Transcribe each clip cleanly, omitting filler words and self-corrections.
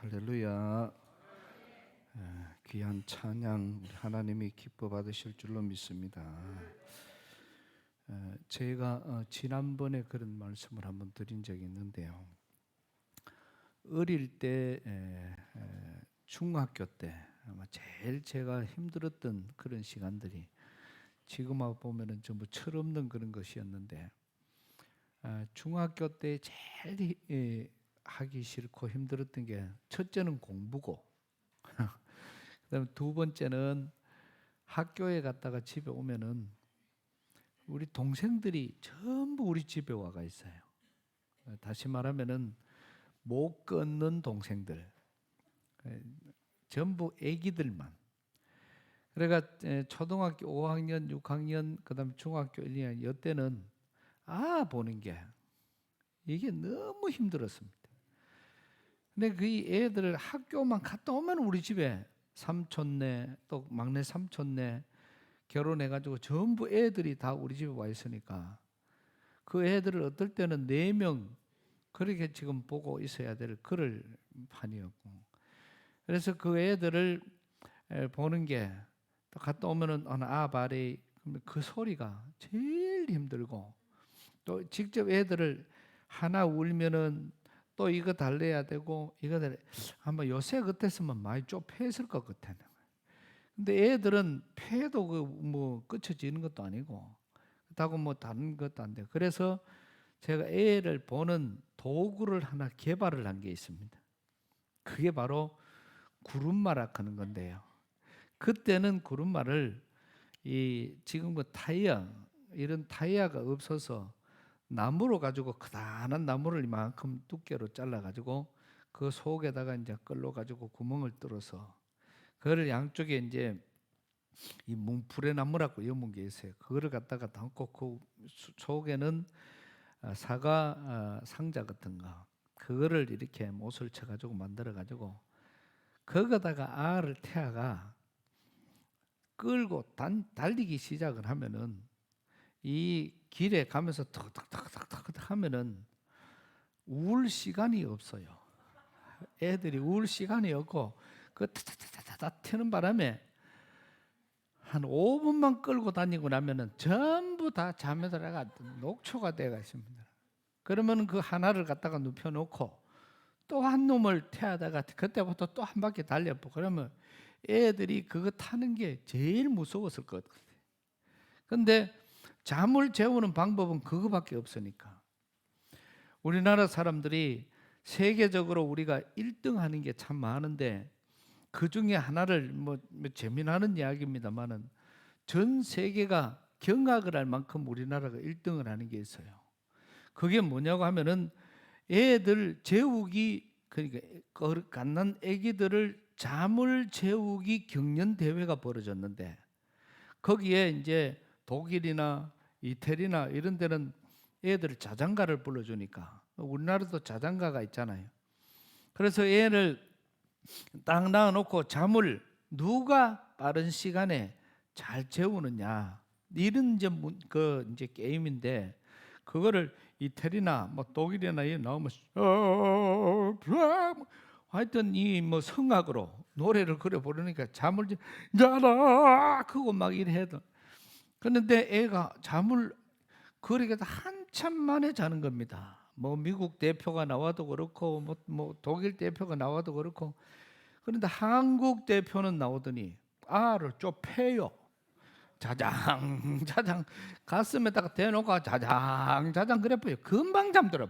할렐루야. 귀한 찬양 하나님이 기뻐 받으실 줄로 믿습니다. 제가 지난번에 그런 말씀을 한번 드린 적이 있는데요. 어릴 때 중학교 때 아마 제일 제가 힘들었던 그런 시간들이 지금하고 보면은 전부 철없는 그런 것이었는데, 중학교 때 제일 하기 싫고 힘들었던 게 첫째는 공부고 그다음에 두 번째는 학교에 갔다가 집에 오면은 우리 동생들이 전부 우리 집에 와가 있어요. 다시 말하면은 못 끊는 동생들, 전부 애기들만. 그러니까 초등학교 5학년, 6학년, 그다음에 중학교 1, 2학년 이때는 보는 게 이게 너무 힘들었습니다. 근데 그 애들 학교만 갔다 오면 우리 집에 삼촌네 또 막내 삼촌네 결혼해가지고 전부 애들이 다 우리 집에 와 있으니까 그 애들을 어떨 때는 4명 그렇게 지금 보고 있어야 될 그럴 판이었고, 그래서 그 애들을 보는 게 또 갔다 오면은 아바리 그 소리가 제일 힘들고, 또 직접 애들을 하나 울면은 또 이거 달래야 되고 이거 달래. 아마 요새 같았으면 많이 좁혀있을 것 같아요. 근데 애들은 폐도 뭐 끝쳐지는 것도 아니고 그렇다고 뭐 다른 것도 안 돼요. 그래서 제가 애를 보는 도구를 하나 개발을 한 게 있습니다. 그게 바로 구름마락 하는 건데요. 그때는 구름말을 지금 그 타이어 이런 타이어가 없어서 나무로 가지고 크다란 나무를 이만큼 두께로 잘라 가지고 그 속에다가 이제 끌로 가지고 구멍을 뚫어서 그거를 양쪽에 이제 이 뭉풀의 나무라고 여문 게 있어요. 그거를 갖다가 담고 그 속에는 사과 상자 같은 거 그거를 이렇게 못을 쳐 가지고 만들어 가지고 거기다가 알을 태아가 끌고 달리기 시작을 하면은 이 길에 가면서 턱턱턱턱턱 하면은 울 시간이 없어요. 애들이 울 시간이 없고 그 타타타타타 튀는 바람에 한 5분만 끌고 다니고 나면은 전부 다 잠에 들어가 녹초가 돼가 있습니다. 그러면 그 하나를 갖다가 눕혀놓고 또 한 놈을 태하다가 그때부터 또 한 바퀴 달려보고 그러면 애들이 그거 타는 게 제일 무서웠을 것 같아요. 근데 잠을 재우는 방법은 그거밖에 없으니까 우리나라 사람들이 세계적으로 우리가 1등 하는 게 참 많은데 그 중에 하나를 뭐 재미나는 이야기입니다만은 전 세계가 경악을 할 만큼 우리나라가 1등을 하는 게 있어요. 그게 뭐냐고 하면은 애들 재우기, 그러니까 갓난 애기들을 잠을 재우기 경연 대회가 벌어졌는데 거기에 이제 독일이나 이태리나 이런 데는 애들 자장가를 불러주니까 우리나라도 자장가가 있잖아요. 그래서 애를 딱 낳아놓고 잠을 누가 빠른 시간에 잘 재우느냐 이런 이제 게임인데 그거를 이태리나 뭐 독일이나 이 나오면 하여튼 이 뭐 성악으로 노래를 그래 부르니까 잠을 자라 그거 막 이래 해도 그런데 애가 잠을 그렇게 한참 만에 자는 겁니다. 뭐 미국 대표가 나와도 그렇고 뭐 독일 대표가 나와도 그렇고 그런데 한국 대표는 나오더니 알을 좀 패요. 자장 자장 가슴에다가 대놓고 자장 자장 그래 보여. 금방 잠들어.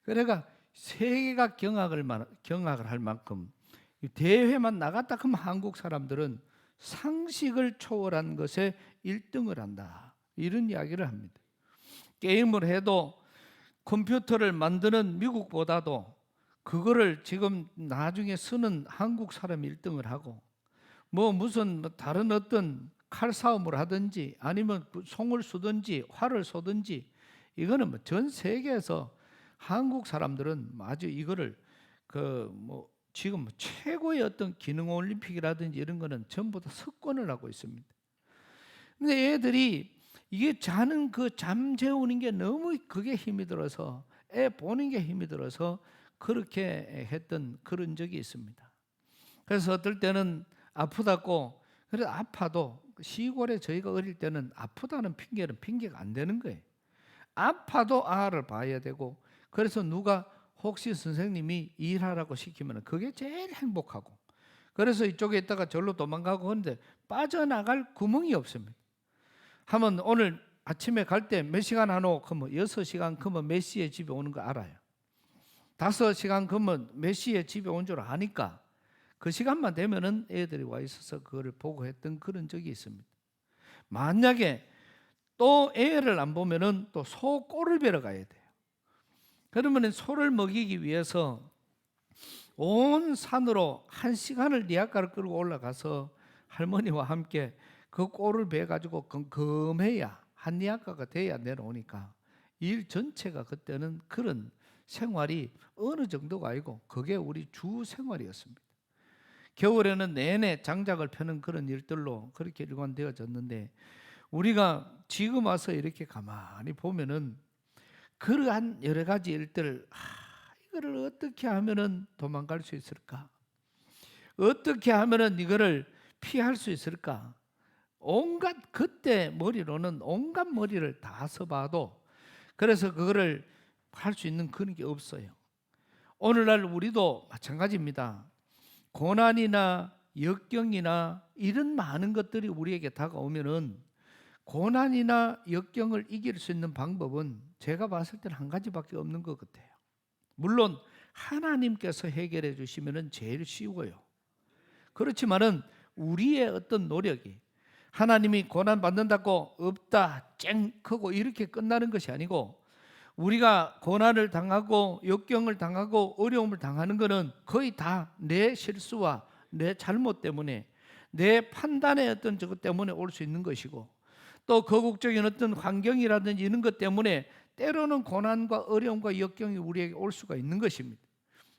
그래가 세계가 경악을 할 만큼 대회만 나갔다 그러면 한국 사람들은 상식을 초월한 것에 1등을 한다. 이런 이야기를 합니다. 게임을 해도 컴퓨터를 만드는 미국보다도 그거를 지금 나중에 쓰는 한국 사람이 1등을 하고 뭐 무슨 다른 어떤 칼싸움을 하든지 아니면 송을 쏘든지 활을 쏘든지 이거는 뭐 전 세계에서 한국 사람들은 아주 이거를 지금 최고의 어떤 기능 올림픽이라든지 이런 거는 전부 다 석권을 하고 있습니다. 근데 애들이 이게 자는 그 잠 재우는 게 너무 그게 힘이 들어서 애 보는 게 힘이 들어서 그렇게 했던 그런 적이 있습니다. 그래서 어떨 때는 아프다고, 그래서 아파도 시골에 저희가 어릴 때는 아프다는 핑계는 핑계가 안 되는 거예요. 아파도 아를 봐야 되고, 그래서 누가 혹시 선생님이 일하라고 시키면 그게 제일 행복하고, 그래서 이쪽에 있다가 절로 도망가고 하는데 빠져나갈 구멍이 없습니다. 하면 오늘 아침에 갈 때 몇 시간 하노? 그러면 6시간, 그러면 몇 시에 집에 오는 거 알아요. 5시간 그러면 몇 시에 집에 온 줄 아니까 그 시간만 되면은 애들이 와 있어서 그거를 보고 했던 그런 적이 있습니다. 만약에 또 애를 안 보면은 또 소 꼴을 베러 가야 돼요. 그러면 소를 먹이기 위해서 온 산으로 1시간을 리아카를 끌고 올라가서 할머니와 함께 그 꼴을 베 가지고 금해야 한 리아카가 돼야 내려오니까 일 전체가 그때는 그런 생활이 어느 정도가 아니고 그게 우리 주 생활이었습니다. 겨울에는 내내 장작을 펴는 그런 일들로 그렇게 일관되어졌는데, 우리가 지금 와서 이렇게 가만히 보면은 그러한 여러 가지 일들, 이거를 어떻게 하면은 도망갈 수 있을까? 어떻게 하면은 이거를 피할 수 있을까? 온갖, 그때 머리로는 온갖 머리를 다 써봐도 그래서 그거를 할 수 있는 그런 게 없어요. 오늘날 우리도 마찬가지입니다. 고난이나 역경이나 이런 많은 것들이 우리에게 다가오면은 고난이나 역경을 이길 수 있는 방법은 제가 봤을 때는 한 가지밖에 없는 것 같아요. 물론 하나님께서 해결해 주시면은 제일 쉬워요. 그렇지만은 우리의 어떤 노력이, 하나님이 고난 받는다고 없다 쨍 크고 이렇게 끝나는 것이 아니고, 우리가 고난을 당하고 역경을 당하고 어려움을 당하는 것은 거의 다 내 실수와 내 잘못 때문에, 내 판단의 어떤 저것 때문에 올 수 있는 것이고, 또 거국적인 어떤 환경이라든지 이런 것 때문에 때로는 고난과 어려움과 역경이 우리에게 올 수가 있는 것입니다.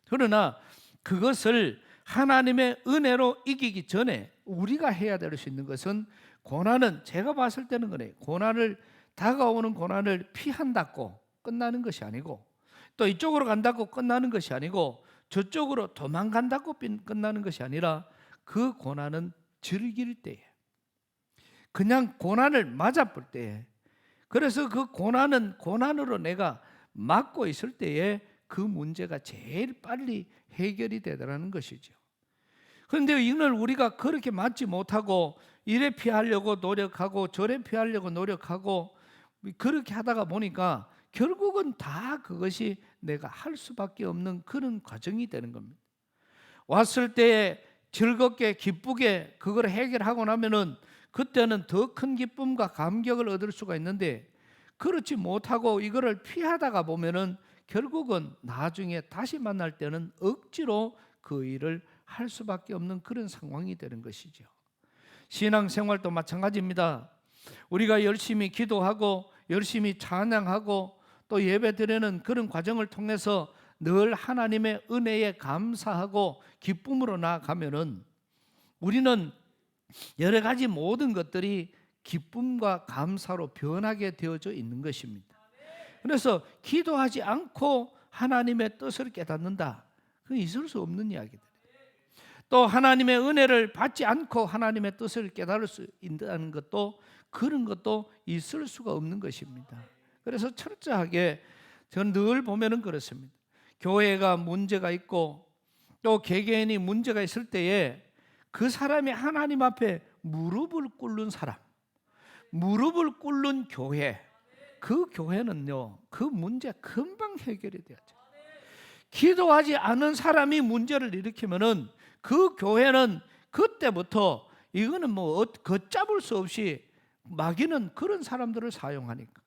그러나 그것을 하나님의 은혜로 이기기 전에 우리가 해야 될 수 있는 것은, 고난은 제가 봤을 때는 그래요. 다가오는 고난을 피한다고 끝나는 것이 아니고, 또 이쪽으로 간다고 끝나는 것이 아니고, 저쪽으로 도망간다고 끝나는 것이 아니라, 그 고난은 즐길 때에, 그냥 고난을 맞아볼 때에, 그래서 그 고난은 고난으로 내가 맞고 있을 때에 그 문제가 제일 빨리 해결이 되더라는 것이죠. 그런데 이걸 우리가 그렇게 맞지 못하고 이래 피하려고 노력하고 저래 피하려고 노력하고 그렇게 하다가 보니까 결국은 다 그것이 내가 할 수밖에 없는 그런 과정이 되는 겁니다. 왔을 때에 즐겁게 기쁘게 그걸 해결하고 나면은 그때는 더 큰 기쁨과 감격을 얻을 수가 있는데, 그렇지 못하고 이거를 피하다가 보면은 결국은 나중에 다시 만날 때는 억지로 그 일을 할 수밖에 없는 그런 상황이 되는 것이죠. 신앙생활도 마찬가지입니다. 우리가 열심히 기도하고 열심히 찬양하고 또 예배드리는 그런 과정을 통해서 늘 하나님의 은혜에 감사하고 기쁨으로 나아가면은 우리는 여러 가지 모든 것들이 기쁨과 감사로 변하게 되어져 있는 것입니다. 그래서 기도하지 않고 하나님의 뜻을 깨닫는다, 그건 있을 수 없는 이야기들. 또 하나님의 은혜를 받지 않고 하나님의 뜻을 깨달을 수 있다는 것도, 그런 것도 있을 수가 없는 것입니다. 그래서 철저하게 저는 늘 보면은 그렇습니다. 교회가 문제가 있고 또 개개인이 문제가 있을 때에 그 사람이 하나님 앞에 무릎을 꿇는 사람, 무릎을 꿇는 교회, 그 교회는요, 그 문제 금방 해결이 되었죠. 기도하지 않은 사람이 문제를 일으키면은 그 교회는 그때부터 이거는 뭐 걷잡을 수 없이 막이는 그런 사람들을 사용하니까.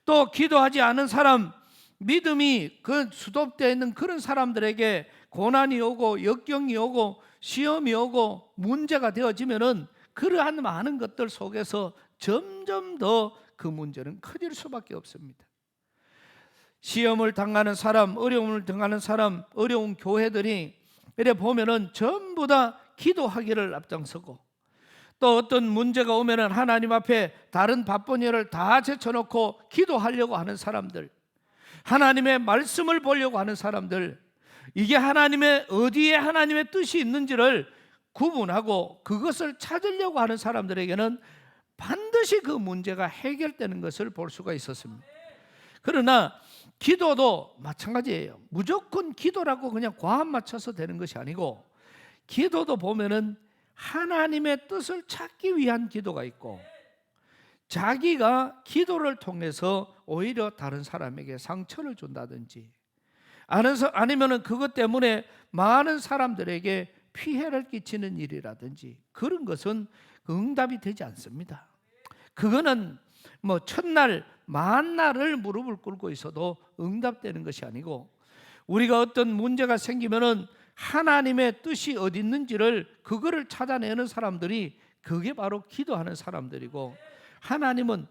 또 기도하지 않은 사람, 믿음이 그 수독되어 있는 그런 사람들에게 고난이 오고 역경이 오고 시험이 오고 문제가 되어지면은 그러한 많은 것들 속에서 점점 더 그 문제는 커질 수밖에 없습니다. 시험을 당하는 사람, 어려움을 당하는 사람, 어려운 교회들이 이래 보면은 전부 다 기도하기를 앞장서고, 또 어떤 문제가 오면은 하나님 앞에 다른 바쁜 일을 다 제쳐놓고 기도하려고 하는 사람들, 하나님의 말씀을 보려고 하는 사람들, 이게 하나님의 어디에 하나님의 뜻이 있는지를 구분하고 그것을 찾으려고 하는 사람들에게는 반드시 그 문제가 해결되는 것을 볼 수가 있었습니다. 그러나 기도도 마찬가지예요. 무조건 기도라고 그냥 과합 맞춰서 되는 것이 아니고, 기도도 보면은 하나님의 뜻을 찾기 위한 기도가 있고, 자기가 기도를 통해서 오히려 다른 사람에게 상처를 준다든지, 아니면은 그것 때문에 많은 사람들에게 피해를 끼치는 일이라든지, 그런 것은 응답이 되지 않습니다. 그거는 뭐 첫날 만날을 무릎을 꿇고 있어도 응답되는 것이 아니고, 우리가 어떤 문제가 생기면은 하나님의 뜻이 어디 있는지를 그거를 찾아내는 사람들이, 그게 바로 기도하는 사람들이고, 하나님은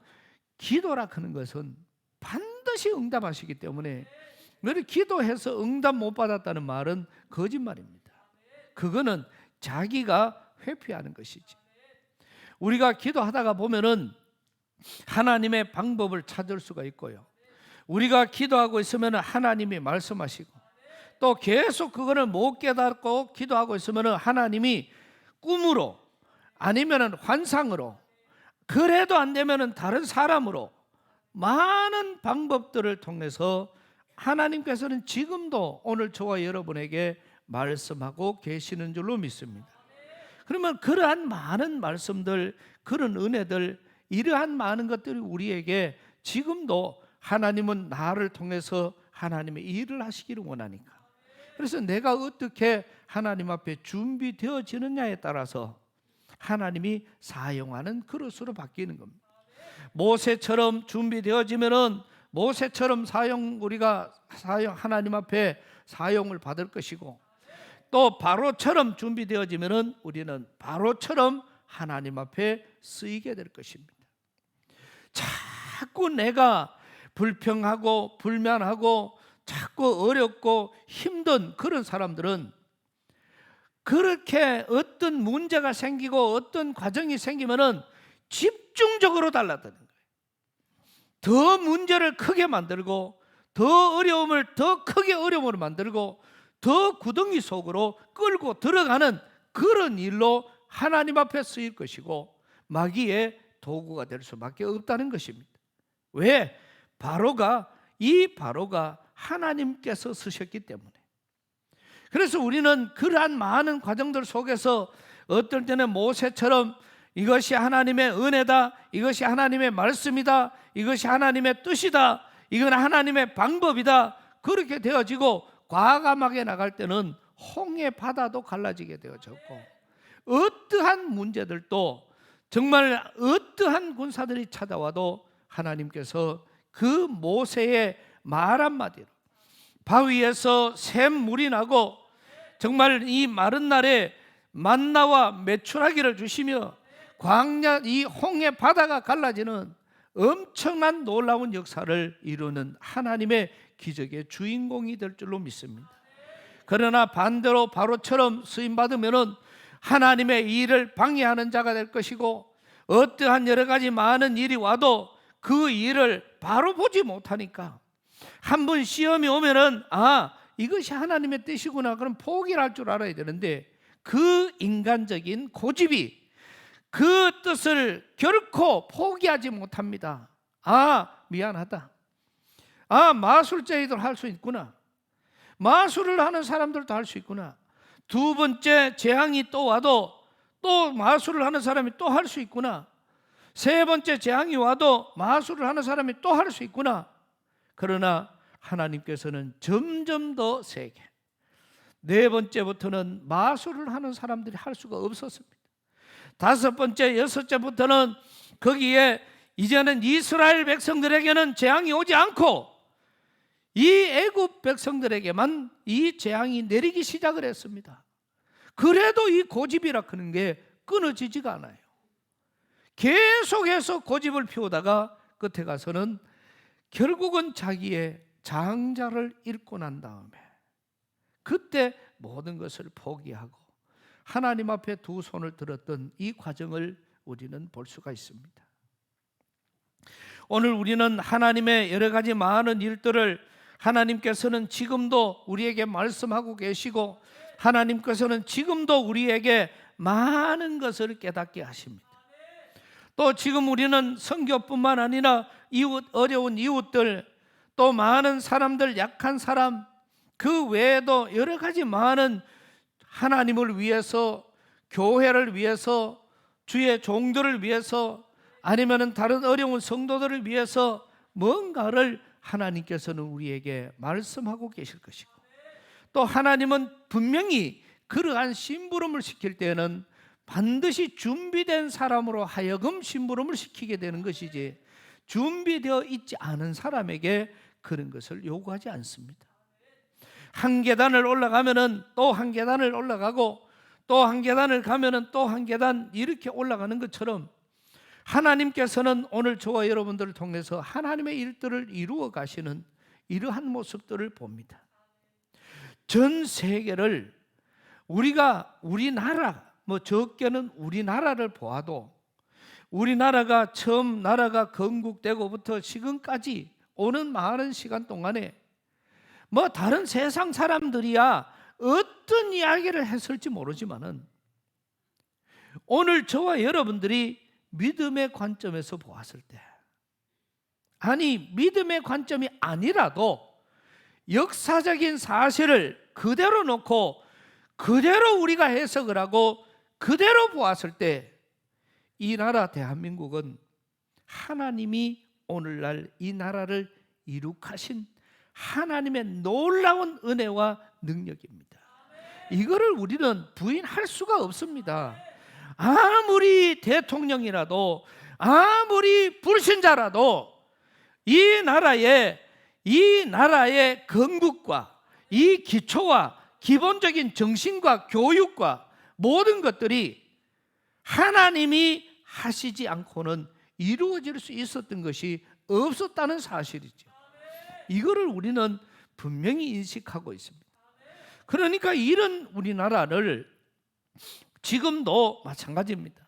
기도라 하는 것은 반드시 응답하시기 때문에, 너를 기도해서 응답 못 받았다는 말은 거짓말입니다. 그거는 자기가 회피하는 것이지. 우리가 기도하다가 보면은 하나님의 방법을 찾을 수가 있고요, 우리가 기도하고 있으면 하나님이 말씀하시고, 또 계속 그거를 못 깨닫고 기도하고 있으면 하나님이 꿈으로, 아니면 환상으로, 그래도 안 되면 다른 사람으로, 많은 방법들을 통해서 하나님께서는 지금도 오늘 저와 여러분에게 말씀하고 계시는 줄로 믿습니다. 그러면 그러한 많은 말씀들, 그런 은혜들, 이러한 많은 것들이 우리에게 지금도 하나님은 나를 통해서 하나님의 일을 하시기를 원하니까, 그래서 내가 어떻게 하나님 앞에 준비되어지느냐에 따라서 하나님이 사용하는 그릇으로 바뀌는 겁니다. 모세처럼 준비되어지면은 모세처럼 우리가 하나님 앞에 사용을 받을 것이고, 또 바로처럼 준비되어지면은 우리는 바로처럼 하나님 앞에 쓰이게 될 것입니다. 자꾸 내가 불평하고 불만하고 자꾸 어렵고 힘든 그런 사람들은, 그렇게 어떤 문제가 생기고 어떤 과정이 생기면은 집중적으로 달라드는 거예요. 더 문제를 크게 만들고, 더 어려움을 더 크게 어려움으로 만들고, 더 구덩이 속으로 끌고 들어가는 그런 일로 하나님 앞에 쓰일 것이고, 마귀의 도구가 될 수밖에 없다는 것입니다. 왜? 바로가 하나님께서 쓰셨기 때문에. 그래서 우리는 그러한 많은 과정들 속에서 어떨 때는 모세처럼 이것이 하나님의 은혜다, 이것이 하나님의 말씀이다, 이것이 하나님의 뜻이다, 이건 하나님의 방법이다, 그렇게 되어지고, 과감하게 나갈 때는 홍해 바다도 갈라지게 되어졌고, 어떠한 문제들도, 정말 어떠한 군사들이 찾아와도 하나님께서 그 모세의 말 한마디로 바위에서 샘물이 나고, 정말 이 마른 날에 만나와 메추라기를 주시며 광야 이 홍해 바다가 갈라지는 엄청난 놀라운 역사를 이루는 하나님의 기적의 주인공이 될 줄로 믿습니다. 그러나 반대로 바로처럼 쓰임받으면 하나님의 일을 방해하는 자가 될 것이고, 어떠한 여러 가지 많은 일이 와도 그 일을 바로 보지 못하니까, 한 번 시험이 오면은 이것이 하나님의 뜻이구나, 그럼 포기를 할 줄 알아야 되는데, 그 인간적인 고집이 그 뜻을 결코 포기하지 못합니다. 미안하다, 마술쟁이들 할 수 있구나, 마술을 하는 사람들도 할 수 있구나, 두 번째 재앙이 또 와도 또 마술을 하는 사람이 또 할 수 있구나, 세 번째 재앙이 와도 마술을 하는 사람이 또 할 수 있구나. 그러나 하나님께서는 점점 더 세게, 네 번째부터는 마술을 하는 사람들이 할 수가 없었습니다. 다섯 번째, 여섯째부터는 거기에 이제는 이스라엘 백성들에게는 재앙이 오지 않고 이 애굽 백성들에게만 이 재앙이 내리기 시작을 했습니다. 그래도 이 고집이라 하는 게 끊어지지가 않아요. 계속해서 고집을 피우다가 끝에 가서는 결국은 자기의 장자를 잃고 난 다음에 그때 모든 것을 포기하고 하나님 앞에 두 손을 들었던 이 과정을 우리는 볼 수가 있습니다. 오늘 우리는 하나님의 여러 가지 많은 일들을 하나님께서는 지금도 우리에게 말씀하고 계시고 하나님께서는 지금도 우리에게 많은 것을 깨닫게 하십니다. 또 지금 우리는 선교뿐만 아니라 이웃, 어려운 이웃들, 또 많은 사람들, 약한 사람, 그 외에도 여러 가지 많은 하나님을 위해서, 교회를 위해서, 주의 종들을 위해서, 아니면 다른 어려운 성도들을 위해서 뭔가를 하나님께서는 우리에게 말씀하고 계실 것이고, 또 하나님은 분명히 그러한 심부름을 시킬 때는 반드시 준비된 사람으로 하여금 심부름을 시키게 되는 것이지, 준비되어 있지 않은 사람에게 그런 것을 요구하지 않습니다. 한 계단을 올라가면은 또 한 계단을 올라가고, 또 한 계단을 가면은 또 한 계단, 이렇게 올라가는 것처럼 하나님께서는 오늘 저와 여러분들을 통해서 하나님의 일들을 이루어 가시는 이러한 모습들을 봅니다. 전 세계를 우리나라, 적게는 우리나라를 보아도, 우리나라가 처음 나라가 건국되고부터 지금까지 오는 많은 시간 동안에 다른 세상 사람들이야 어떤 이야기를 했을지 모르지만은, 오늘 저와 여러분들이 믿음의 관점에서 보았을 때, 아니 믿음의 관점이 아니라도 역사적인 사실을 그대로 놓고 그대로 우리가 해석을 하고 그대로 보았을 때, 이 나라 대한민국은 하나님이 오늘날 이 나라를 이룩하신 하나님의 놀라운 은혜와 능력입니다. 이거를 우리는 부인할 수가 없습니다. 아무리 대통령이라도, 아무리 불신자라도 이 나라의 건국과 이 기초와 기본적인 정신과 교육과 모든 것들이 하나님이 하시지 않고는 이루어질 수 있었던 것이 없었다는 사실이죠. 이거를 우리는 분명히 인식하고 있습니다. 그러니까 이런 우리나라를 지금도 마찬가지입니다.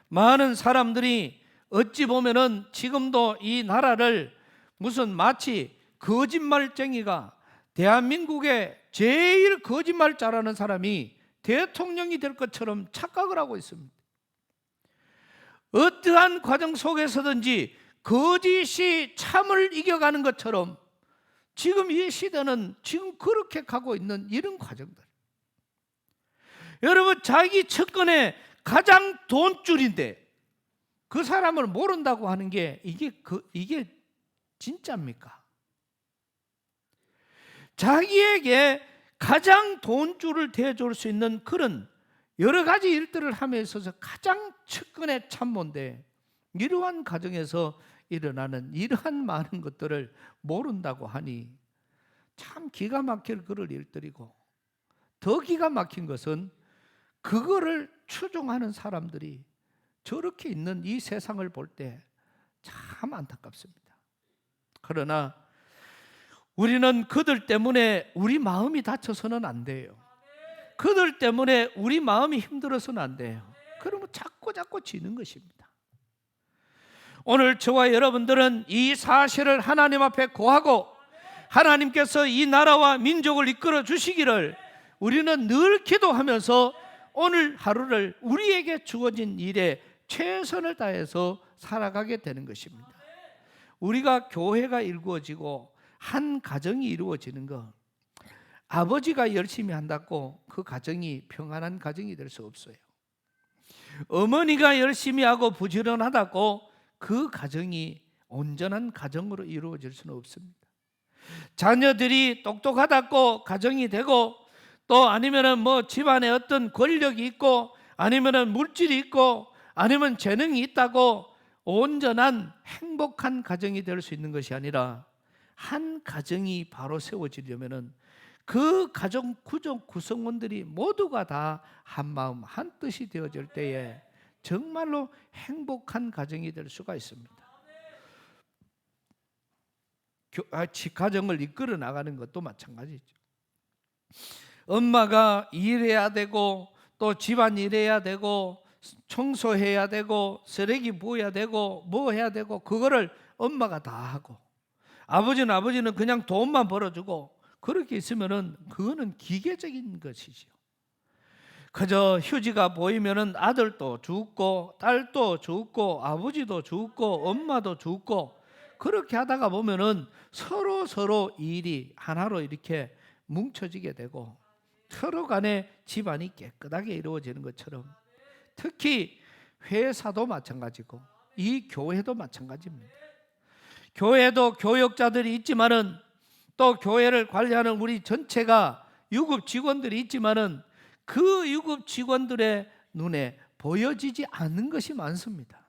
많은 사람들이 어찌 보면은 지금도 이 나라를 무슨 마치 거짓말쟁이가, 대한민국의 제일 거짓말 잘하는 사람이 대통령이 될 것처럼 착각을 하고 있습니다. 어떠한 과정 속에서든지 거짓이 참을 이겨가는 것처럼 지금 이 시대는 지금 그렇게 가고 있는 이런 과정들. 여러분, 자기 측근의 가장 돈줄인데 그 사람을 모른다고 하는 게 이게 진짜입니까? 자기에게 가장 돈줄을 대줄 수 있는 그런 여러 가지 일들을 함에 있어서 가장 측근의 참모인데, 이러한 가정에서 일어나는 이러한 많은 것들을 모른다고 하니 참 기가 막힐 그럴 일들이고, 더 기가 막힌 것은 그거를 추종하는 사람들이 저렇게 있는 이 세상을 볼 때 참 안타깝습니다. 그러나 우리는 그들 때문에 우리 마음이 다쳐서는 안 돼요. 그들 때문에 우리 마음이 힘들어서는 안 돼요. 그러면 자꾸 지는 것입니다. 오늘 저와 여러분들은 이 사실을 하나님 앞에 고하고, 하나님께서 이 나라와 민족을 이끌어 주시기를 우리는 늘 기도하면서 오늘 하루를 우리에게 주어진 일에 최선을 다해서 살아가게 되는 것입니다. 우리가 교회가 이루어지고 한 가정이 이루어지는 것, 아버지가 열심히 한다고 그 가정이 평안한 가정이 될 수 없어요. 어머니가 열심히 하고 부지런하다고 그 가정이 온전한 가정으로 이루어질 수는 없습니다. 자녀들이 똑똑하다고 가정이 되고, 또 아니면은 집안에 어떤 권력이 있고, 아니면은 물질이 있고, 아니면 재능이 있다고 온전한 행복한 가정이 될 수 있는 것이 아니라, 한 가정이 바로 세워지려면은 그 가정 구성원들이 모두가 다 한 마음 한 뜻이 되어질 때에 정말로 행복한 가정이 될 수가 있습니다. 가정을 이끌어 나가는 것도 마찬가지죠. 엄마가 일해야 되고, 또 집안 일해야 되고, 청소해야 되고, 쓰레기 부어야 되고, 뭐 해야 되고, 그거를 엄마가 다 하고, 아버지는 그냥 돈만 벌어주고 그렇게 있으면은 그거는 기계적인 것이지요. 그저 휴지가 보이면은 아들도 죽고 딸도 죽고 아버지도 죽고 엄마도 죽고 그렇게 하다가 보면은 서로 일이 하나로 이렇게 뭉쳐지게 되고 서로 간에 집안이 깨끗하게 이루어지는 것처럼, 특히 회사도 마찬가지고 이 교회도 마찬가지입니다. 교회도 교역자들이 있지만은 또 교회를 관리하는 우리 전체가 유급 직원들이 있지만은 그 유급 직원들의 눈에 보여지지 않는 것이 많습니다.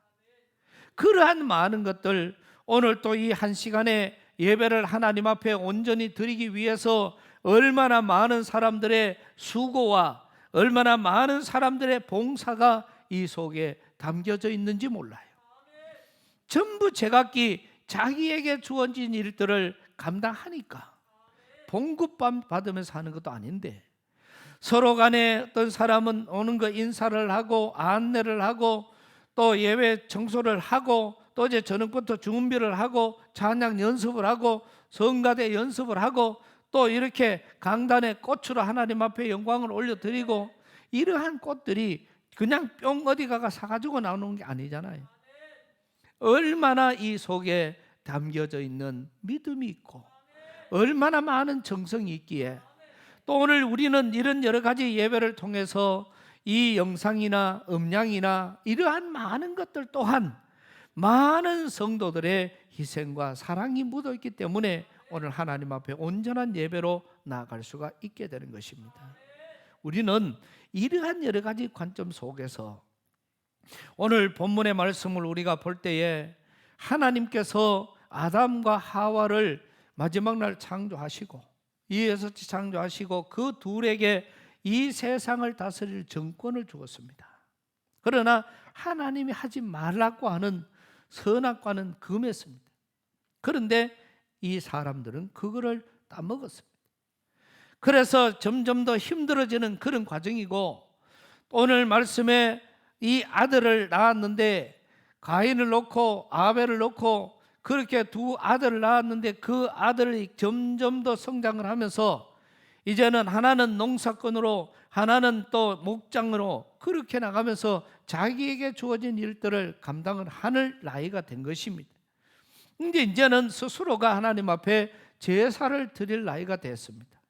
그러한 많은 것들, 오늘 또 이 한 시간에 예배를 하나님 앞에 온전히 드리기 위해서 얼마나 많은 사람들의 수고와 얼마나 많은 사람들의 봉사가 이 속에 담겨져 있는지 몰라요. 전부 제각기 자기에게 주어진 일들을 감당하니까 봉급 받으면서 하는 것도 아닌데, 서로 간에 어떤 사람은 오는 거 인사를 하고 안내를 하고 또 예배 청소를 하고 또 이제 저녁부터 준비를 하고 찬양 연습을 하고 성가대 연습을 하고 또 이렇게 강단에 꽃으로 하나님 앞에 영광을 올려드리고, 이러한 꽃들이 그냥 뿅 어디 가가 사가지고 나오는 게 아니잖아요. 얼마나 이 속에 담겨져 있는 믿음이 있고 얼마나 많은 정성이 있기에, 또 오늘 우리는 이런 여러 가지 예배를 통해서 이 영상이나 음량이나 이러한 많은 것들 또한 많은 성도들의 희생과 사랑이 묻어 있기 때문에 오늘 하나님 앞에 온전한 예배로 나아갈 수가 있게 되는 것입니다. 우리는 이러한 여러 가지 관점 속에서 오늘 본문의 말씀을 우리가 볼 때에 하나님께서 아담과 하와를 마지막 날 창조하시고 이에서 창조하시고 그 둘에게 이 세상을 다스릴 정권을 주었습니다. 그러나 하나님이 하지 말라고 하는 선악과는 금했습니다. 그런데 이 사람들은 그거를 따먹었습니다. 그래서 점점 더 힘들어지는 그런 과정이고, 오늘 말씀에 이 아들을 낳았는데 가인을 놓고 아벨을 놓고 그렇게 두 아들을 낳았는데 그 아들이 점점 더 성장을 하면서 이제는 하나는 농사꾼으로 하나는 또 목장으로 그렇게 나가면서 자기에게 주어진 일들을 감당을 하는 나이가 된 것입니다. 근데 이제는 스스로가 하나님 앞에 제사를 드릴 나이가 됐습니다.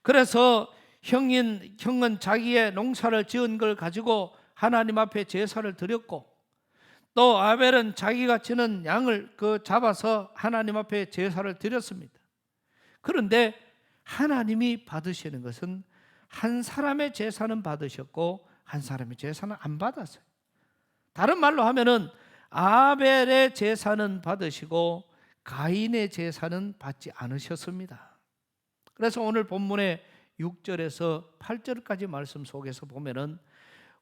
그래서 형은 자기의 농사를 지은 걸 가지고 하나님 앞에 제사를 드렸고, 또 아벨은 자기가 치는 양을 잡아서 하나님 앞에 제사를 드렸습니다. 그런데 하나님이 받으시는 것은 한 사람의 제사는 받으셨고 한 사람의 제사는 안 받았어요. 다른 말로 하면은 아벨의 제사는 받으시고 가인의 제사는 받지 않으셨습니다. 그래서 오늘 본문의 6절에서 8절까지 말씀 속에서 보면은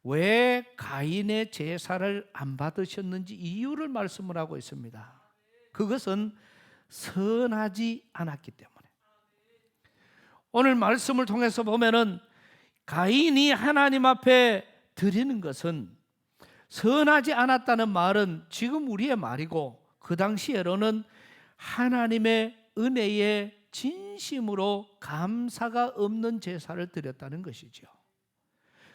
왜 가인의 제사를 안 받으셨는지 이유를 말씀을 하고 있습니다. 그것은 선하지 않았기 때문에. 오늘 말씀을 통해서 보면은 가인이 하나님 앞에 드리는 것은 선하지 않았다는 말은 지금 우리의 말이고, 그 당시에로는 하나님의 은혜에 진심으로 감사가 없는 제사를 드렸다는 것이죠.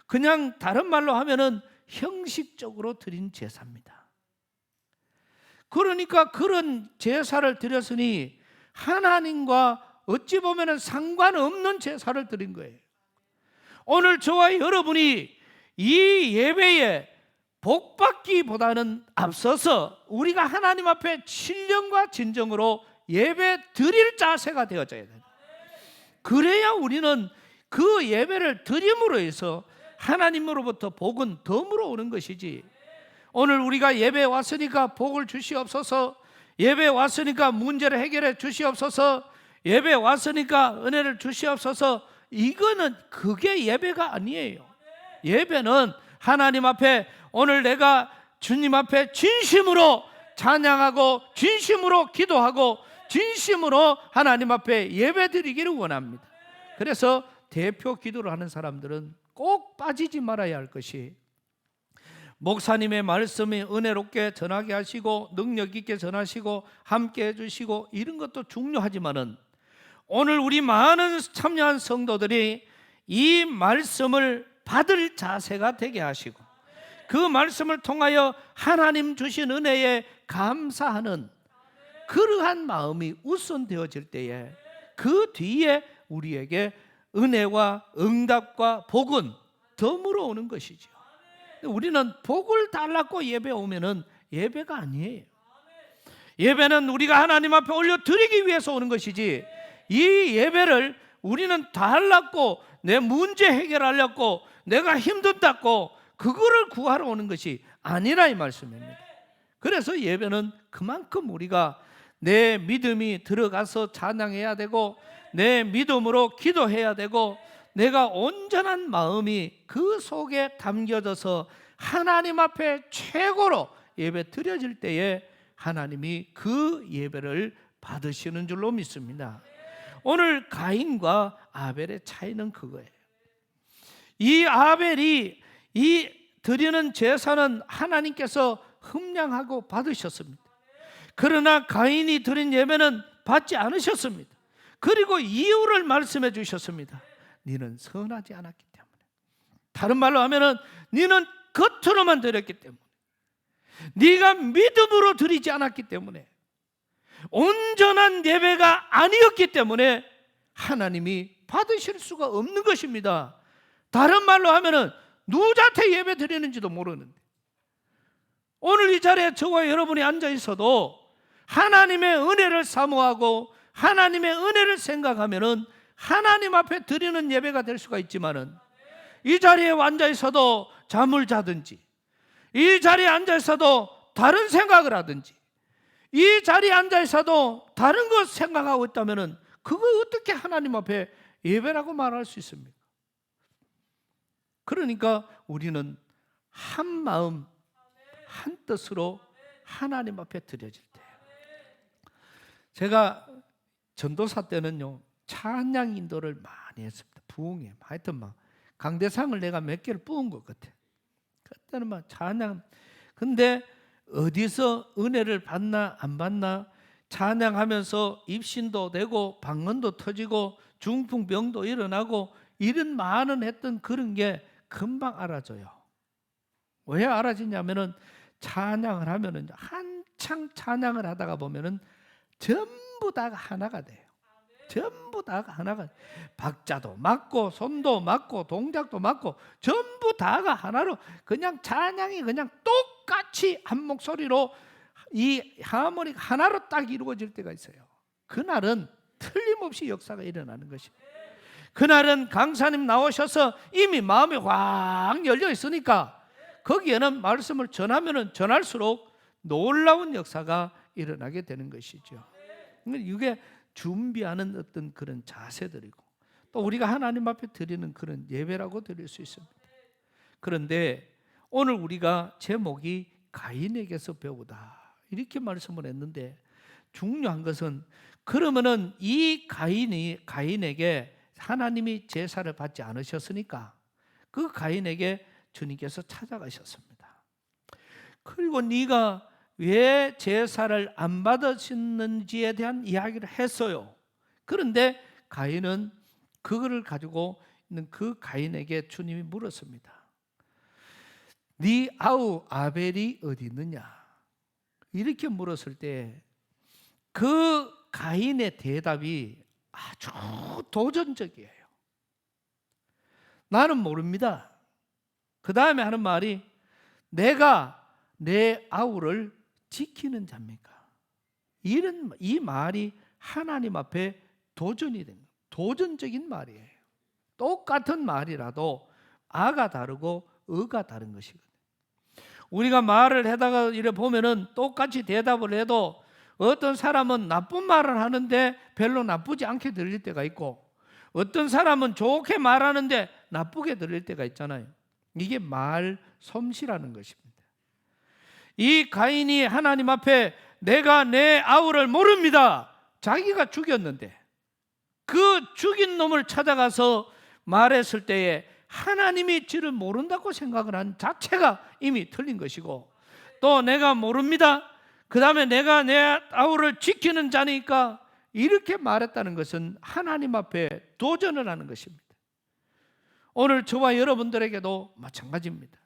그냥 다른 말로 하면은 형식적으로 드린 제사입니다. 그러니까 그런 제사를 드렸으니 하나님과 어찌 보면은 상관없는 제사를 드린 거예요. 오늘 저와 여러분이 이 예배에 복받기보다는 앞서서 우리가 하나님 앞에 신령과 진정으로 예배 드릴 자세가 되어져야 돼요. 그래야 우리는 그 예배를 드림으로 해서 하나님으로부터 복은 덤으로 오는 것이지, 오늘 우리가 예배에 왔으니까 복을 주시옵소서, 예배에 왔으니까 문제를 해결해 주시옵소서, 예배에 왔으니까 은혜를 주시옵소서, 이거는 그게 예배가 아니에요. 예배는 하나님 앞에 오늘 내가 주님 앞에 진심으로 찬양하고 진심으로 기도하고 진심으로 하나님 앞에 예배드리기를 원합니다. 그래서 대표 기도를 하는 사람들은 꼭 빠지지 말아야 할 것이, 목사님의 말씀이 은혜롭게 전하게 하시고 능력 있게 전하시고 함께 해주시고 이런 것도 중요하지만은 오늘 우리 많은 참여한 성도들이 이 말씀을 받을 자세가 되게 하시고 그 말씀을 통하여 하나님 주신 은혜에 감사하는 그러한 마음이 우선되어질 때에 그 뒤에 우리에게 은혜와 응답과 복은 덤으로 오는 것이죠. 우리는 복을 달라고 예배 오면은 예배가 아니에요. 예배는 우리가 하나님 앞에 올려드리기 위해서 오는 것이지, 이 예배를 우리는 달라고 내 문제 해결하려고 내가 힘든다고 그거를 구하러 오는 것이 아니라 이 말씀입니다. 그래서 예배는 그만큼 우리가 내 믿음이 들어가서 찬양해야 되고 내 믿음으로 기도해야 되고 내가 온전한 마음이 그 속에 담겨져서 하나님 앞에 최고로 예배 드려질 때에 하나님이 그 예배를 받으시는 줄로 믿습니다. 오늘 가인과 아벨의 차이는 그거예요. 이 아벨이 이 드리는 제사는 하나님께서 흠량하고 받으셨습니다. 그러나 가인이 드린 예배는 받지 않으셨습니다. 그리고 이유를 말씀해 주셨습니다. 너는 선하지 않았기 때문에. 다른 말로 하면은 너는 겉으로만 드렸기 때문에, 네가 믿음으로 드리지 않았기 때문에, 온전한 예배가 아니었기 때문에 하나님이 받으실 수가 없는 것입니다. 다른 말로 하면은 누구한테 예배 드리는지도 모르는데, 오늘 이 자리에 저와 여러분이 앉아 있어도 하나님의 은혜를 사모하고 하나님의 은혜를 생각하면은 하나님 앞에 드리는 예배가 될 수가 있지만은, 이 자리에 앉아 있어도 잠을 자든지, 이 자리에 앉아 있어도 다른 생각을 하든지, 이 자리에 앉아 있어도 다른 것 생각하고 있다면은 그거 어떻게 하나님 앞에 예배라고 말할 수 있습니까? 그러니까 우리는 한 마음 한 뜻으로 하나님 앞에 드려질 때, 제가 전도사 때는요 찬양 인도를 많이 했습니다. 부흥회 하여튼 막 강대상을 내가 몇 개를 뽑은 것 같아. 그때는 막 찬양. 근데 어디서 은혜를 받나 안 받나, 찬양하면서 입신도 되고 방언도 터지고 중풍병도 일어나고 이런 많은 했던 그런 게 금방 알아져요. 왜 알아지냐면은 찬양을 하면은 한창 찬양을 하다가 보면은 전부 다가 하나가 돼요. 전부 다가 하나가, 박자도 맞고 손도 맞고 동작도 맞고 전부 다가 하나로 그냥 찬양이 그냥 똑같이 한 목소리로 이 하모니가 하나로 딱 이루어질 때가 있어요. 그날은 틀림없이 역사가 일어나는 것입니다. 그날은 강사님 나오셔서 이미 마음이 확 열려 있으니까 거기에는 말씀을 전하면 전할수록 놀라운 역사가 일어나게 되는 것이죠. 이게 준비하는 어떤 그런 자세들이고, 또 우리가 하나님 앞에 드리는 그런 예배라고 드릴 수 있습니다. 그런데 오늘 우리가 제목이 가인에게서 배우다 이렇게 말씀을 했는데, 중요한 것은 그러면은 이 가인에게 하나님이 제사를 받지 않으셨으니까 그 가인에게 주님께서 찾아가셨습니다. 그리고 네가 왜 제사를 안 받으셨는지에 대한 이야기를 했어요. 그런데 가인은 그거를 가지고 있는 그 가인에게 주님이 물었습니다. 네 아우 아벨이 어디 있느냐? 이렇게 물었을 때 그 가인의 대답이 아주 도전적이에요. 나는 모릅니다. 그 다음에 하는 말이 내가 내 아우를 지키는 자입니까? 이 말이 하나님 앞에 도전이 된 거예요. 도전적인 말이에요. 똑같은 말이라도 아가 다르고 어가 다른 것이거든요. 우리가 말을 하다가 이래 보면은 똑같이 대답을 해도 어떤 사람은 나쁜 말을 하는데 별로 나쁘지 않게 들릴 때가 있고, 어떤 사람은 좋게 말하는데 나쁘게 들릴 때가 있잖아요. 이게 말 솜씨라는 것입니다. 이 가인이 하나님 앞에 내가 내 아우를 모릅니다. 자기가 죽였는데 그 죽인 놈을 찾아가서 말했을 때에 하나님이 저를 모른다고 생각을 한 자체가 이미 틀린 것이고, 또 내가 모릅니다, 그 다음에 내가 내 아우를 지키는 자니까 이렇게 말했다는 것은 하나님 앞에 도전을 하는 것입니다. 오늘 저와 여러분들에게도 마찬가지입니다.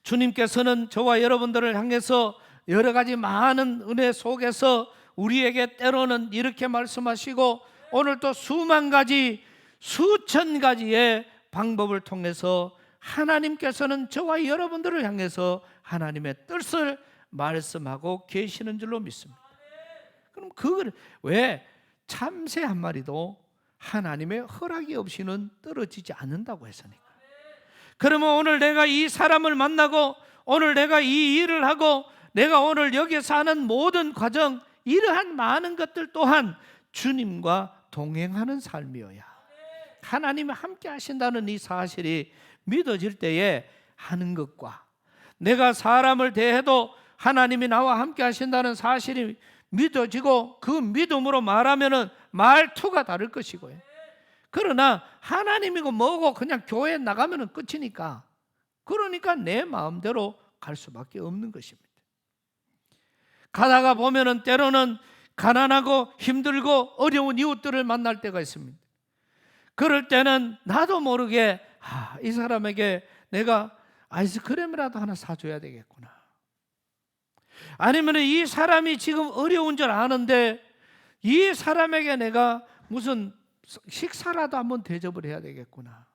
주님께서는 저와 여러분들을 향해서 여러 가지 많은 은혜 속에서 우리에게 때로는 이렇게 말씀하시고, 오늘 또 수만 가지, 수천 가지의 방법을 통해서 하나님께서는 저와 여러분들을 향해서 하나님의 뜻을 말씀하고 계시는 줄로 믿습니다. 그럼 그걸 왜 참새 한 마리도 하나님의 허락이 없이는 떨어지지 않는다고 했으니까. 그러면 오늘 내가 이 사람을 만나고, 오늘 내가 이 일을 하고, 내가 오늘 여기서 하는 모든 과정, 이러한 많은 것들 또한 주님과 동행하는 삶이어야, 하나님이 함께 하신다는 이 사실이 믿어질 때에 하는 것과, 내가 사람을 대해도 하나님이 나와 함께 하신다는 사실이 믿어지고 그 믿음으로 말하면은 말투가 다를 것이고요. 그러나 하나님이고 뭐고 그냥 교회에 나가면은 끝이니까, 그러니까 내 마음대로 갈 수밖에 없는 것입니다. 가다가 보면은 때로는 가난하고 힘들고 어려운 이웃들을 만날 때가 있습니다. 그럴 때는 나도 모르게 이 사람에게 내가 아이스크림이라도 하나 사줘야 되겠구나, 아니면 이 사람이 지금 어려운 줄 아는데 이 사람에게 내가 무슨 식사라도 한번 대접을 해야 되겠구나,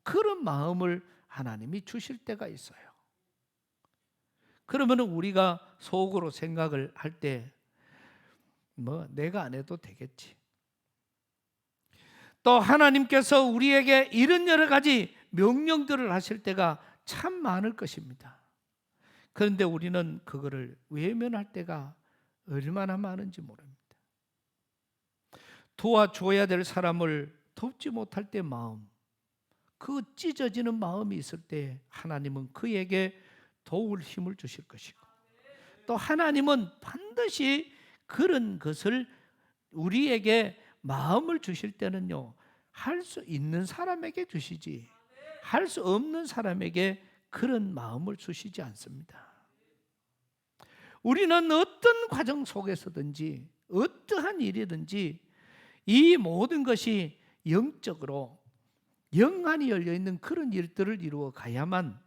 그런 마음을 하나님이 주실 때가 있어요. 그러면 우리가 속으로 생각을 할 때 내가 안 해도 되겠지. 또 하나님께서 우리에게 이런 여러 가지 명령들을 하실 때가 참 많을 것입니다. 그런데 우리는 그거를 외면할 때가 얼마나 많은지 모릅니다. 도와줘야 될 사람을 돕지 못할 때 마음, 그 찢어지는 마음이 있을 때 하나님은 그에게 도울 힘을 주실 것이고, 또 하나님은 반드시 그런 것을 우리에게 마음을 주실 때는요, 할 수 있는 사람에게 주시지 할 수 없는 사람에게 그런 마음을 주시지 않습니다. 우리는 어떤 과정 속에서든지 어떠한 일이든지 이 모든 것이 영적으로 영안이 열려있는 그런 일들을 이루어 가야만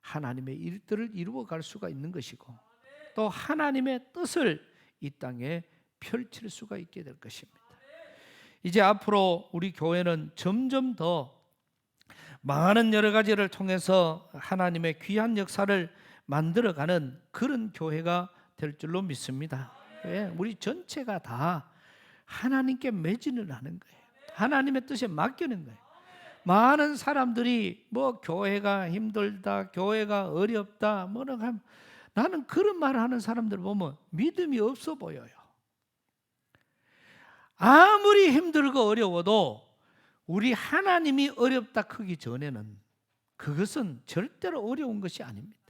하나님의 일들을 이루어 갈 수가 있는 것이고, 또 하나님의 뜻을 이 땅에 펼칠 수가 있게 될 것입니다. 이제 앞으로 우리 교회는 점점 더 많은 여러 가지를 통해서 하나님의 귀한 역사를 만들어가는 그런 교회가 될 줄로 믿습니다. 왜? 우리 전체가 다 하나님께 매진을 하는 거예요. 하나님의 뜻에 맡기는 거예요. 많은 사람들이 교회가 힘들다, 교회가 어렵다, 나는 그런 말을 하는 사람들 보면 믿음이 없어 보여요. 아무리 힘들고 어려워도 우리 하나님이 어렵다 크기 전에는 그것은 절대로 어려운 것이 아닙니다.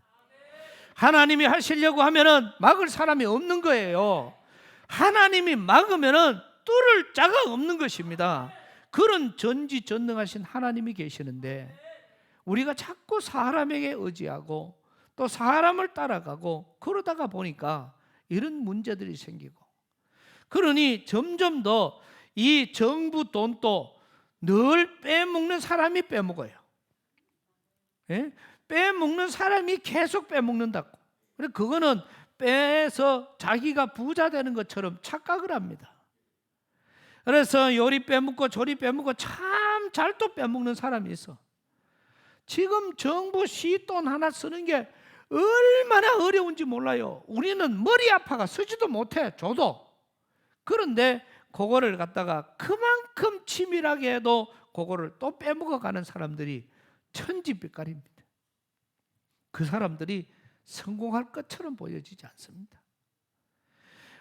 하나님이 하시려고 하면은 막을 사람이 없는 거예요. 하나님이 막으면은 뚫을 자가 없는 것입니다. 그런 전지전능하신 하나님이 계시는데 우리가 자꾸 사람에게 의지하고 또 사람을 따라가고 그러다가 보니까 이런 문제들이 생기고, 그러니 점점 더 이 정부 돈도 늘 빼먹는 사람이 빼먹어요. 예? 빼먹는 사람이 계속 빼먹는다고. 그거는 빼서 자기가 부자 되는 것처럼 착각을 합니다. 그래서 요리 빼먹고 조리 빼먹고 참 잘 또 빼먹는 사람이 있어. 지금 정부 시돈 하나 쓰는 게 얼마나 어려운지 몰라요. 우리는 머리 아파가 쓰지도 못해, 줘도. 그런데 그거를 갖다가 그만큼 치밀하게 해도 그거를 또 빼먹어가는 사람들이 천지빛깔입니다. 그 사람들이 성공할 것처럼 보여지지 않습니다.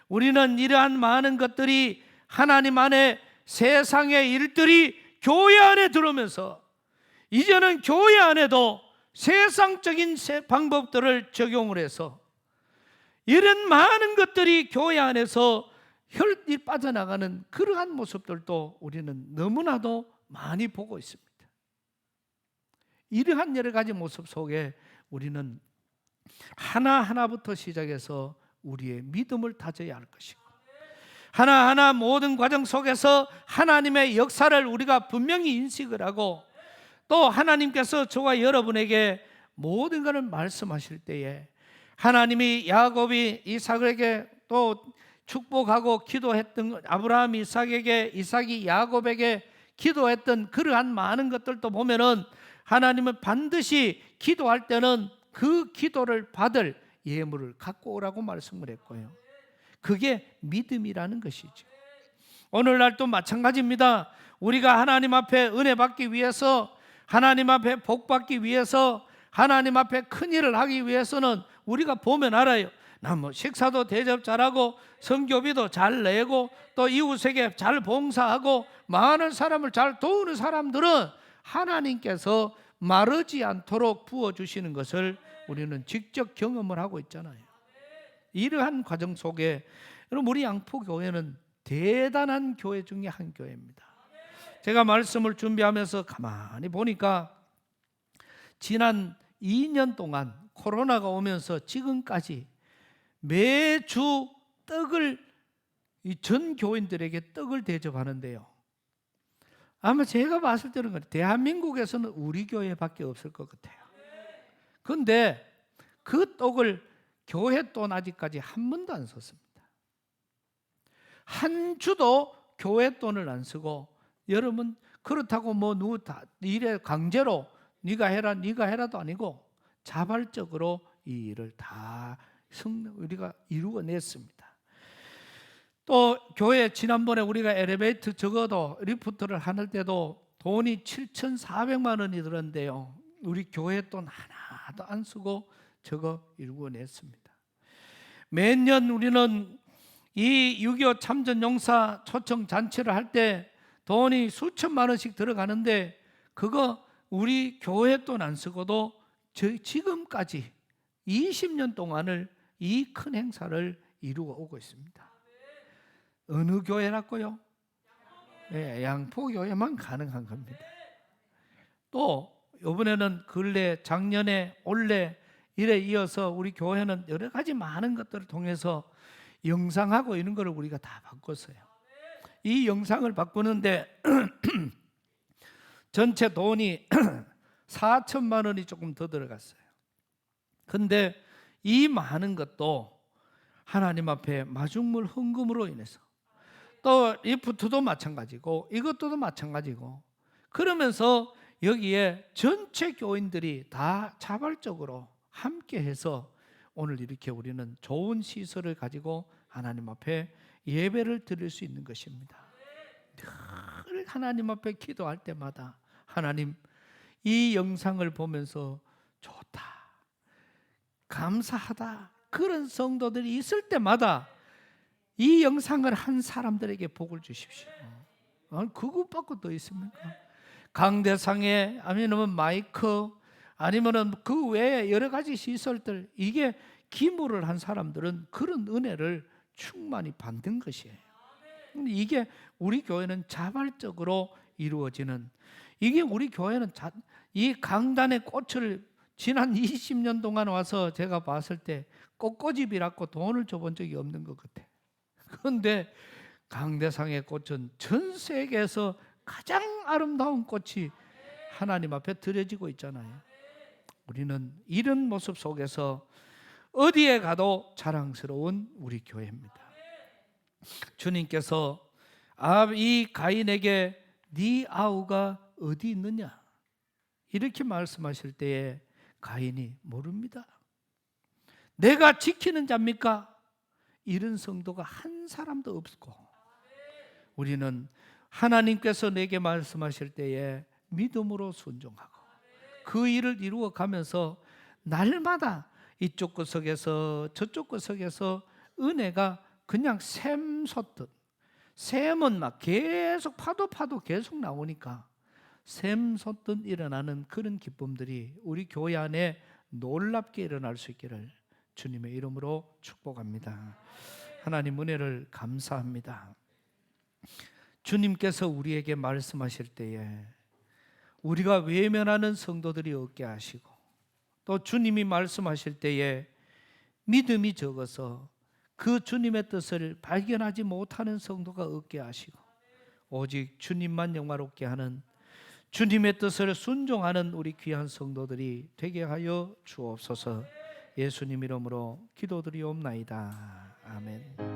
우리는 이러한 많은 것들이 하나님 안에 세상의 일들이 교회 안에 들어오면서 이제는 교회 안에도 세상적인 방법들을 적용을 해서 이런 많은 것들이 교회 안에서 혈이 빠져나가는 그러한 모습들도 우리는 너무나도 많이 보고 있습니다. 이러한 여러 가지 모습 속에 우리는 하나하나부터 시작해서 우리의 믿음을 다져야 할 것이고, 하나하나 모든 과정 속에서 하나님의 역사를 우리가 분명히 인식을 하고, 또 하나님께서 저와 여러분에게 모든 것을 말씀하실 때에 하나님이 야곱이 이삭에게 또 축복하고 기도했던, 아브라함 이삭에게, 이삭이 야곱에게 기도했던 그러한 많은 것들도 보면은 하나님은 반드시 기도할 때는 그 기도를 받을 예물을 갖고 오라고 말씀을 했고요. 그게 믿음이라는 것이죠. 오늘날 또 마찬가지입니다. 우리가 하나님 앞에 은혜 받기 위해서, 하나님 앞에 복 받기 위해서, 하나님 앞에 큰 일을 하기 위해서는 우리가 보면 알아요. 나 뭐 식사도 대접 잘하고 성교비도 잘 내고 또 이웃에게 잘 봉사하고 많은 사람을 잘 도우는 사람들은 하나님께서 마르지 않도록 부어주시는 것을 우리는 직접 경험을 하고 있잖아요. 이러한 과정 속에 여러분, 우리 양포교회는 대단한 교회 중에 한 교회입니다. 제가 말씀을 준비하면서 가만히 보니까 지난 2년 동안 코로나가 오면서 지금까지 매주 떡을, 이 전 교인들에게 떡을 대접하는데요, 아마 제가 봤을 때는 대한민국에서는 우리 교회밖에 없을 것 같아요. 그런데 그 떡을 교회 돈 아직까지 한 번도 안 썼습니다. 한 주도 교회 돈을 안 쓰고, 여러분 그렇다고 뭐 누구 다 일에 강제로 네가 해라도 아니고 자발적으로 이 일을 다 우리가 이루어냈습니다. 또 교회 지난번에 우리가 엘리베이터 적어도 리프트를 하는 때도 돈이 7,400만 원이 들었는데요, 우리 교회 돈 하나도 안 쓰고 저거 이루어냈습니다. 매년 우리는 이 6.25 참전용사 초청 잔치를 할 때 돈이 수천만 원씩 들어가는데 그거 우리 교회 돈 안 쓰고도 지금까지 20년 동안을 이 큰 행사를 이루어 오고 있습니다. 어느 교회라고요? 네, 양포교회만 가능한 겁니다. 또 이번에는 근래 작년에 올해 이래 이어서 우리 교회는 여러 가지 많은 것들을 통해서 영상하고 이런 거를 우리가 다 바꿨어요. 이 영상을 바꾸는데 전체 돈이 4천만 원이 조금 더 들어갔어요. 근데 이 많은 것도 하나님 앞에 마중물 헌금으로 인해서, 또 리프트도 마찬가지고 이것도 마찬가지고, 그러면서 여기에 전체 교인들이 다 자발적으로 함께해서 오늘 이렇게 우리는 좋은 시설을 가지고 하나님 앞에 예배를 드릴 수 있는 것입니다. 늘 하나님 앞에 기도할 때마다 하나님, 이 영상을 보면서 좋다, 감사하다, 그런 성도들이 있을 때마다 이 영상을 한 사람들에게 복을 주십시오. 그것밖에 더 있습니까? 강대상에, 아니면 마이크, 아니면 그 외에 여러 가지 시설들, 이게 기물을 한 사람들은 그런 은혜를 충만히 받는 것이에요. 이게 우리 교회는 자발적으로 이루어지는, 이게 우리 교회는 이 강단의 꽃을 지난 20년 동안 와서 제가 봤을 때 꽃꽂이비라고 돈을 줘본 적이 없는 것 같아요. 그런데 강대상의 꽃은 전 세계에서 가장 아름다운 꽃이 하나님 앞에 드려지고 있잖아요. 우리는 이런 모습 속에서 어디에 가도 자랑스러운 우리 교회입니다. 주님께서 이 가인에게 네 아우가 어디 있느냐 이렇게 말씀하실 때에 가인이 모릅니다. 내가 지키는 자입니까? 이런 성도가 한 사람도 없고, 우리는 하나님께서 내게 말씀하실 때에 믿음으로 순종하고 그 일을 이루어 가면서 날마다 이쪽 구석에서 저쪽 구석에서 은혜가 그냥 샘 솟듯, 샘은 막 계속 파도 계속 나오니까 샘 솟듯 일어나는 그런 기쁨들이 우리 교회 안에 놀랍게 일어날 수 있기를 주님의 이름으로 축복합니다. 하나님 은혜를 감사합니다. 주님께서 우리에게 말씀하실 때에 우리가 외면하는 성도들이 없게 하시고, 또 주님이 말씀하실 때에 믿음이 적어서 그 주님의 뜻을 발견하지 못하는 성도가 없게 하시고, 오직 주님만 영화롭게 하는, 주님의 뜻을 순종하는 우리 귀한 성도들이 되게 하여 주옵소서. 예수님 이름으로 기도드리옵나이다. 아멘.